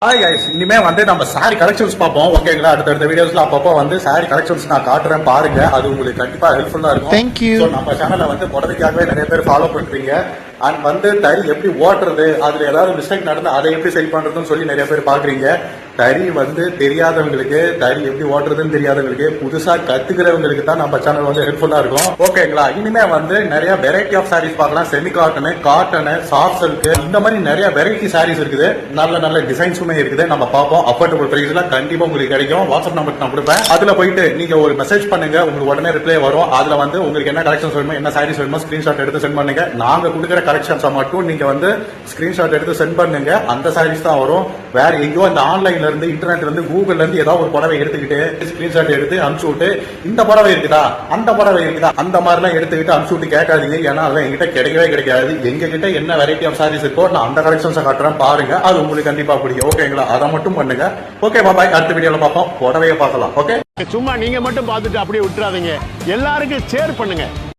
Hi guys, இனிமே வந்து நம்ம சாரி கலெக்ஷன்ஸ் பார்ப்போம். ஓகேங்களா? அடுத்த வீடியோஸ்ல அப்பப்போ வந்து சாரி கலெக்ஷன்ஸ் நான் காட்டுறேன், பாருங்க. அது உங்களுக்கு கண்டிப்பா ஹெல்ப்ஃபுல்லா இருக்கும். Thank you. So, நம்ம சேனலை வந்து புடவைக்காகவே நிறைய பேர் ஃபாலோ பண்றீங்க. அண்ட் வந்து தறி எப்படி ஓட்டுறது, அதுல ஏதாவது மிஸ்டேக் நடந்து அதை எப்படி சரி பண்றதுன்னு சொல்லி நிறைய பேர் பாக்குறீங்க. தறி வந்து தெரியாதவங்களுக்கு, தறி எப்படி ஓட்டுறதுன்னு தெரியாதவங்களுக்கு, புதுசா கத்துக்கிறவங்களுக்கு தான் நம்ம சேனல் வந்து ஹெல்ப்ஃபுல்லா இருக்கும். ஓகேங்களா? இனிமே வந்து நிறைய வெரைட்டி ஆஃப் சாரீஸ் பார்க்கலாம். Semi cotton, cotton, soft silk, இந்த மாதிரி நிறைய வெரைட்டி சாரீஸ் இருக்குது. நல்ல நல்ல டிசைன்ஸுமே இருக்குது. நம்ம பார்ப்போம். அஃபோர்டபுள் பிரைஸ்ல கண்டிப்பா உங்களுக்கு கிடைக்கும். வாட்ஸ்அப் நம்பர் நான் கொடுப்பேன். அதுல போயிட்டு நீங்க ஒரு மெசேஜ் பண்ணுங்க, உங்களுக்கு உடனே ரிப்ளை வரும். அதுல வந்து உங்களுக்கு என்ன கலெக்ஷன்ஸ் வேணுமோ, என்ன சாரீஸ் வேணுமோ ஸ்கிரீன்ஷாட் எடுத்து சென்ட் பண்ணுங்க. நாங்க கொடுக்குற கலெக்ஷன்ஸை மட்டும் நீங்க வந்து ஸ்கிரீன்ஷாட் எடுத்து சென்ட் பண்ணுங்க. அந்த சாரீஸ் தான் வரும். வேற எங்கேயோ இந்த ஆன்லைன்ல இருந்து, இன்டர்நெட்ல இருந்து, கூகுள்ல இருந்து ஏதாவது ஒரு புடவை எடுத்துக்கிட்டு ஸ்கிரீன்ஷாட் எடுத்து அனுப்பிச்சு விட்டு, இந்த புடவை இருக்குதா, அந்த புடவை இருக்குதா, அந்த மாதிரி எல்லாம் எடுத்துக்கிட்டு அனுப்பிச்சு விட்டு கேட்காதீங்க. ஏன்னா அதெல்லாம் எங்கிட்ட கிடைக்கவே கிடைக்காது. எங்க கிட்ட என்ன வெரைட்டி ஆஃப் சாரீஸ் இருக்கோ நான் அந்த கலெக்ஷன்ஸை காட்டுறேன், பாருங்க. அது உங்களுக்கு கண்டிப்பா பிடிக்கும். ஓகேங்களா? அதை மட்டும் பண்ணுங்க. ஓகே, பாய். அடுத்த வீடியோல பார்ப்போம். புடவையை பார்க்கலாம். ஓகே, சும்மா நீங்க மட்டும் பார்த்துட்டு அப்படியே விட்டுறாதீங்க. எல்லாருக்கும் ஷேர் பண்ணுங்க.